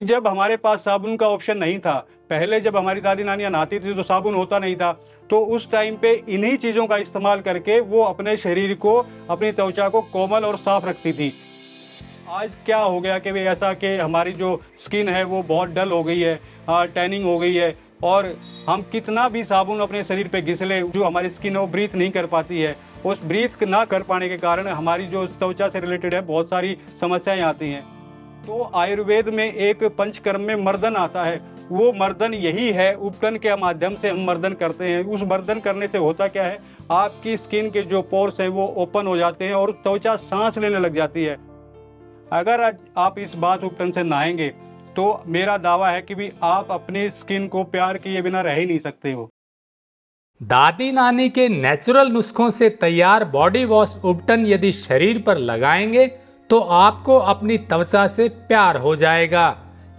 जब हमारे पास साबुन का ऑप्शन नहीं था, पहले जब हमारी दादी नानियाँ नहाती थी तो साबुन होता नहीं था, तो उस टाइम पे इन्हीं चीज़ों का इस्तेमाल करके वो अपने शरीर को, अपनी त्वचा को कोमल और साफ रखती थी। आज क्या हो गया कि भई ऐसा कि हमारी जो स्किन है वो बहुत डल हो गई है, टैनिंग हो गई है, और हम कितना भी साबुन अपने शरीर पे घिस लें, जो हमारी स्किन है वो ब्रीथ नहीं कर पाती है। उस ब्रीथ ना कर पाने के कारण हमारी जो त्वचा से रिलेटेड है बहुत सारी समस्याएँ आती हैं। तो आयुर्वेद में एक पंचकर्म में मर्दन आता है। वो मर्दन यही है, उपटन के माध्यम से हम मर्दन करते हैं। उस मर्दन करने से होता क्या है, आपकी स्किन के जो पोर्स हैं वो ओपन हो जाते हैं और त्वचा साँस लेने लग जाती है। अगर आज आप इस बाथ उपटन से नहाएँगे, तो मेरा दावा है कि भी आप अपनी स्किन को प्यार किए बिना रह ही नहीं सकते हो। दादी नानी के नेचुरल नुस्खों से तैयार बॉडी वॉश उपटन यदि शरीर पर लगाएंगे तो आपको अपनी त्वचा से प्यार हो जाएगा।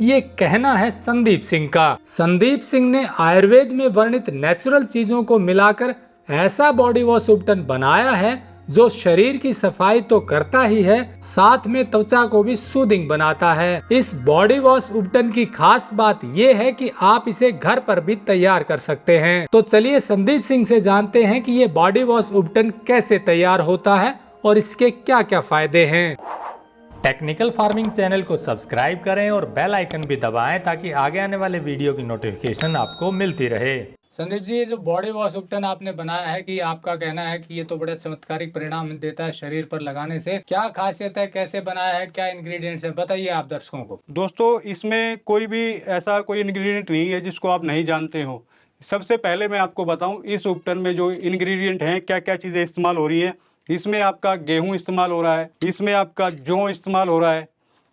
ये कहना है संदीप सिंह का। संदीप सिंह ने आयुर्वेद में वर्णित नेचुरल चीजों को मिलाकर ऐसा बॉडी वॉश उपटन बनाया है जो शरीर की सफाई तो करता ही है, साथ में त्वचा को भी सूदिंग बनाता है। इस बॉडी वॉश उपटन की खास बात ये है कि आप इसे घर पर भी तैयार कर सकते हैं। तो चलिए संदीप सिंह से जानते हैं कि ये बॉडी वॉश उपटन कैसे तैयार होता है और इसके क्या क्या फायदे हैं। टेक्निकल फार्मिंग चैनल को सब्सक्राइब करें और बेल आइकन भी दबाएं ताकि आगे आने वाले वीडियो की नोटिफिकेशन आपको मिलती रहे। संदीप जी, ये जो बॉडी वॉश उपटन आपने बनाया है, कि आपका कहना है कि ये तो बड़ा चमत्कारिक परिणाम देता है शरीर पर लगाने से, क्या खासियत है, कैसे बनाया है, क्या इंग्रेडिएंट्स है, बताइए आप दर्शकों को। दोस्तों, इसमें कोई भी ऐसा कोई इंग्रेडिएंट नहीं है जिसको आप नहीं जानते हो। सबसे पहले मैं आपको बताऊं, इस उपटन में जो इंग्रेडिएंट हैं, क्या-क्या चीज़ें इस्तेमाल हो रही हैं। इसमें आपका गेहूँ इस्तेमाल हो रहा है, इसमें आपका जौ इस्तेमाल हो रहा है,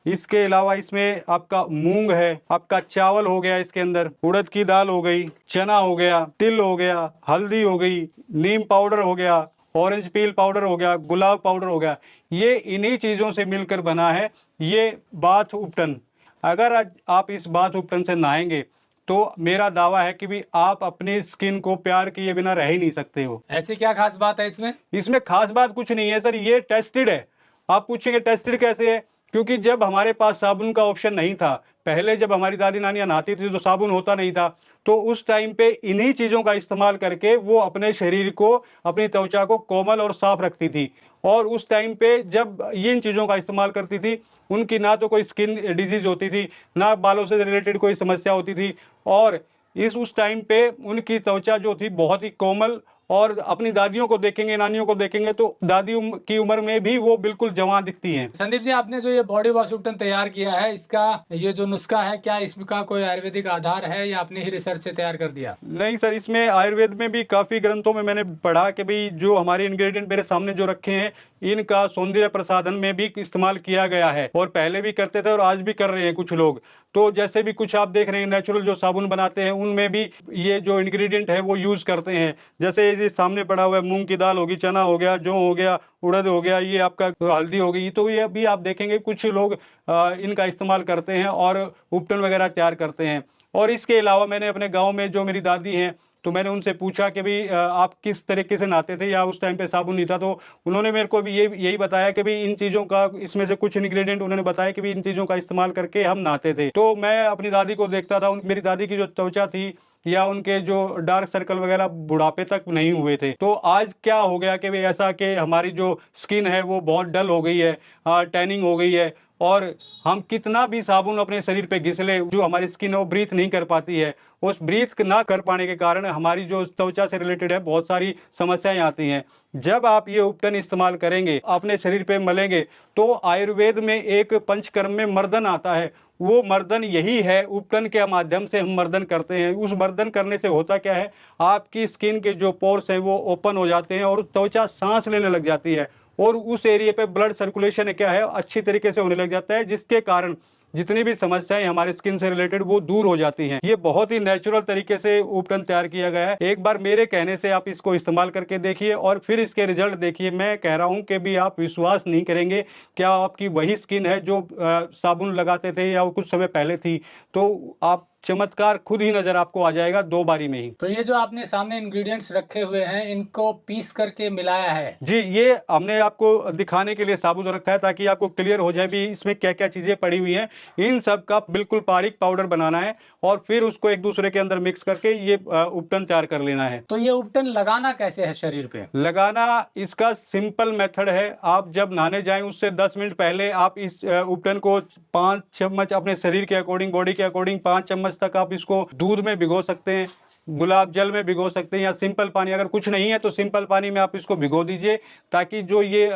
इसके अलावा इसमें आपका मूँग है, आपका चावल हो गया, इसके अंदर उड़द की दाल हो गई, चना हो गया, तिल हो गया, हल्दी हो गई, नीम पाउडर हो गया, ऑरेंज पील पाउडर हो गया, गुलाब पाउडर हो गया। ये इन्हीं चीज़ों से मिलकर बना है ये बाथ उपटन। अगर आज आप इस बाथ उपटन से नहाएँगे, तो मेरा दावा है कि भी आप अपनी स्किन को प्यार किए बिना रह ही नहीं सकते हो। ऐसी क्या खास बात है इसमें? इसमें खास बात कुछ नहीं है सर, ये टेस्टेड है। आप पूछेंगे टेस्टेड कैसे है? क्योंकि जब हमारे पास साबुन का ऑप्शन नहीं था, पहले जब हमारी दादी नानियाँ नहाती थी तो साबुन होता नहीं था, तो उस टाइम पे इन्हीं चीज़ों का इस्तेमाल करके वो अपने शरीर को, अपनी त्वचा को कोमल और साफ रखती थी। और उस टाइम पे जब इन चीज़ों का इस्तेमाल करती थी, उनकी ना तो कोई स्किन डिज़ीज़ होती थी, ना बालों से रिलेटेड कोई समस्या होती थी, और इस उस टाइम पे उनकी त्वचा जो थी बहुत ही कोमल। और अपनी दादियों को देखेंगे, नानियों को देखेंगे तो दादी की उम्र में भी वो बिल्कुल जवान दिखती हैं। संदीप जी, आपने जो ये बॉडी वॉश उपटन तैयार किया है, इसका ये जो नुस्खा है, क्या इसका कोई आयुर्वेदिक आधार है या आपने ही रिसर्च से तैयार कर दिया? नहीं सर, इसमें आयुर्वेद में भी काफ़ी ग्रंथों में मैंने पढ़ा कि भई जो हमारे इंग्रेडिएंट मेरे सामने जो रखे हैं, इनका सौंदर्य प्रसाधन में भी इस्तेमाल किया गया है, और पहले भी करते थे और आज भी कर रहे हैं कुछ लोग। तो जैसे भी कुछ आप देख रहे हैं नेचुरल जो साबुन बनाते हैं, उनमें भी ये जो इंग्रेडिएंट है वो यूज़ करते हैं। जैसे ये सामने पड़ा हुआ है, मूँग की दाल होगी, चना हो गया, जौ हो गया, उड़द हो गया, ये आपका हल्दी हो गई। तो ये भी आप देखेंगे कुछ लोग इनका इस्तेमाल करते हैं और उपटन वगैरह तैयार करते हैं। और इसके अलावा मैंने अपने गाँव में जो मेरी दादी हैं, तो मैंने उनसे पूछा कि भई आप किस तरीके से नहाते थे, या उस टाइम पे साबुन नहीं था, तो उन्होंने मेरे को भी यही बताया कि भई इन चीज़ों का, इसमें से कुछ इंग्रेडिएंट उन्होंने बताया कि भई इन चीज़ों का इस्तेमाल करके हम नहाते थे। तो मैं अपनी दादी को देखता था, उन मेरी दादी की जो त्वचा थी या उनके जो डार्क सर्कल वगैरह बुढ़ापे तक नहीं हुए थे। तो आज क्या हो गया कि भई ऐसा कि हमारी जो स्किन है वो बहुत डल हो गई है, टैनिंग हो गई है, और हम कितना भी साबुन अपने शरीर पे घिस लें, जो हमारी स्किन है वो ब्रीथ नहीं कर पाती है। उस ब्रीथ ना कर पाने के कारण हमारी जो त्वचा से रिलेटेड है बहुत सारी समस्याएँ आती हैं। जब आप ये उपटन इस्तेमाल करेंगे, अपने शरीर पे मलेंगे, तो आयुर्वेद में एक पंचकर्म में मर्दन आता है। वो मर्दन यही है, उपटन के माध्यम से हम मर्दन करते हैं। उस मर्दन करने से होता क्या है, आपकी स्किन के जो पोर्स हैं वो ओपन हो जाते हैं और त्वचा साँस लेने लग जाती है, और उस एरिया पे ब्लड सर्कुलेशन क्या है अच्छी तरीके से होने लग जाता है, जिसके कारण जितनी भी समस्याएं हमारे स्किन से रिलेटेड वो दूर हो जाती हैं। ये बहुत ही नेचुरल तरीके से उपटन तैयार किया गया है। एक बार मेरे कहने से आप इसको इस्तेमाल करके देखिए और फिर इसके रिजल्ट देखिए। मैं कह रहा हूँ कि भी आप विश्वास नहीं करेंगे, क्या आपकी वही स्किन है जो साबुन लगाते थे या वो कुछ समय पहले थी। तो आप चमत्कार खुद ही नजर आपको आ जाएगा 2 बारी में ही। तो ये जो आपने सामने इंग्रेडिएंट्स रखे हुए हैं, इनको पीस करके मिलाया है? जी, ये हमने आपको दिखाने के लिए साबुत रखा है ताकि आपको क्लियर हो जाए भी इसमें क्या क्या चीजें पड़ी हुई हैं। इन सब का बिल्कुल बारीक पाउडर बनाना है और फिर उसको एक दूसरे के अंदर मिक्स करके ये उपटन तैयार कर लेना है। तो ये उपटन लगाना कैसे है शरीर पे? लगाना इसका सिंपल मेथड है। आप जब नहाने जाएं उससे 10 मिनट पहले आप इस उपटन को 5 चम्मच अपने शरीर के अकॉर्डिंग, बॉडी के अकॉर्डिंग 5 चम्मच तक आप इसको दूध में भिगो सकते हैं, गुलाब जल में भिगो सकते हैं, या सिंपल पानी, अगर कुछ नहीं है तो सिंपल पानी में आप इसको भिगो दीजिए ताकि जो ये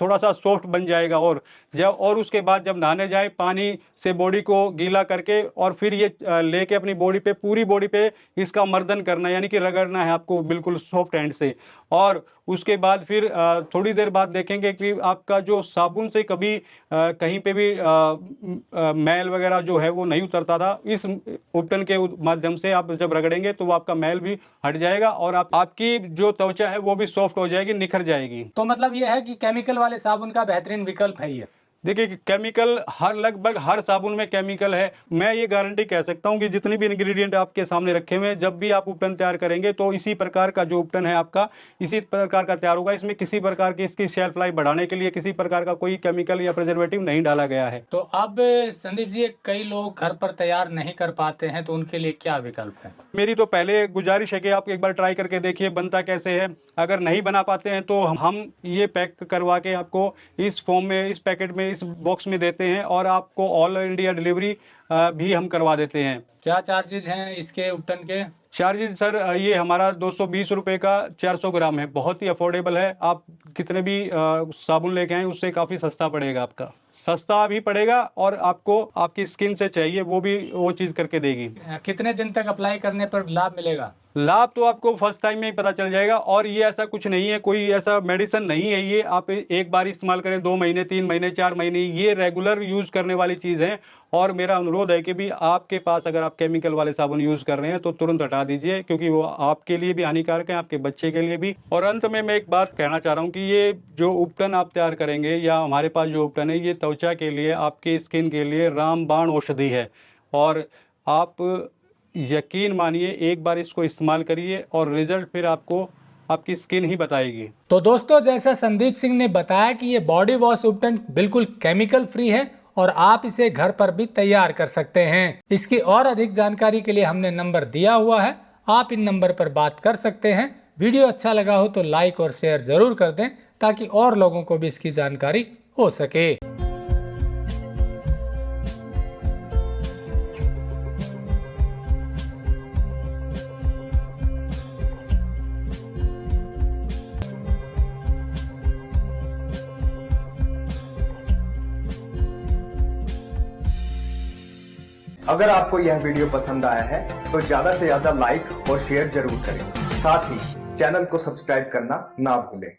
थोड़ा सा सॉफ्ट बन जाएगा। और उसके बाद जब नहाने जाए पानी से बॉडी को गीला करके और फिर ये लेके अपनी बॉडी पे, पूरी बॉडी पे इसका मर्दन करना है, यानी कि रगड़ना है आपको बिल्कुल सॉफ्ट हैंड से। और उसके बाद फिर थोड़ी देर बाद देखेंगे कि आपका जो साबुन से कभी कहीं पे भी मैल वगैरह जो है वो नहीं उतरता था, इस उपटन के माध्यम से आप जब रगड़ेंगे तो आपका मैल भी हट जाएगा और आपकी जो त्वचा है वो भी सॉफ्ट हो जाएगी, निखर जाएगी। तो मतलब ये है कि केमिकल वाले साबुन का बेहतरीन विकल्प है ये। देखिए केमिकल लगभग हर साबुन में केमिकल है। मैं ये गारंटी कह सकता हूँ कि जितनी भी इंग्रेडिएंट आपके सामने रखे हुए हैं, जब भी आप उपटन तैयार करेंगे तो इसी प्रकार का जो उपटन है आपका इसी प्रकार का तैयार होगा। इसमें किसी प्रकार की इसकी शेल्फ लाइफ बढ़ाने के लिए किसी प्रकार का कोई केमिकल या प्रिजर्वेटिव नहीं डाला गया है। तो अब संदीप जी, कई लोग घर पर तैयार नहीं कर पाते हैं, तो उनके लिए क्या विकल्प है? मेरी तो पहले गुजारिश है कि आप एक बार ट्राई करके देखिए बनता कैसे है। अगर नहीं बना पाते हैं तो हम ये पैक करवा के आपको इस फॉर्म में, इस पैकेट में, इस बॉक्स में देते हैं और आपको ऑल इंडिया डिलीवरी भी हम करवा देते हैं। क्या चार्जेज हैं इसके उपटन के? चार्जेस सर ये हमारा 220 रुपये का 400 ग्राम है, बहुत ही अफोर्डेबल है। आप कितने भी साबुन लेके आएँ उससे काफ़ी सस्ता पड़ेगा, आपका सस्ता भी पड़ेगा और आपको आपकी स्किन से चाहिए वो चीज़ करके देगी। कितने दिन तक अप्लाई करने पर लाभ मिलेगा? लाभ तो आपको फर्स्ट टाइम में ही पता चल जाएगा और ये ऐसा कुछ नहीं है, कोई ऐसा मेडिसिन नहीं है ये। आप एक बार इस्तेमाल करें, 2 महीने, 3 महीने, 4 महीने, ये रेगुलर यूज़ करने वाली चीज़ है। और मेरा अनुरोध है कि भी आपके पास अगर आप केमिकल वाले साबुन यूज़ कर रहे हैं तो तुरंत हटा दीजिए, क्योंकि वो आपके लिए भी हानिकारक है, आपके बच्चे के लिए भी। और अंत में मैं एक बात कहना चाह रहा हूँ कि ये जो उपटन आप तैयार करेंगे या हमारे पास जो उपटन है, ये त्वचा के लिए, आपकी स्किन के लिए रामबाण औषधि है। और आप यकीन मानिए, एक बार इसको इस्तेमाल करिए और रिजल्ट फिर आपको आपकी स्किन ही बताएगी। तो दोस्तों, जैसा संदीप सिंह ने बताया कि ये बॉडी वॉश उपटन बिल्कुल केमिकल फ्री है और आप इसे घर पर भी तैयार कर सकते हैं। इसकी और अधिक जानकारी के लिए हमने नंबर दिया हुआ है, आप इन नंबर पर बात कर सकते हैं। वीडियो अच्छा लगा हो तो लाइक और शेयर जरूर कर दें ताकि और लोगों को भी इसकी जानकारी हो सके। अगर आपको यह वीडियो पसंद आया है तो ज्यादा से ज्यादा लाइक और शेयर जरूर करें। साथ ही चैनल को सब्सक्राइब करना ना भूलें।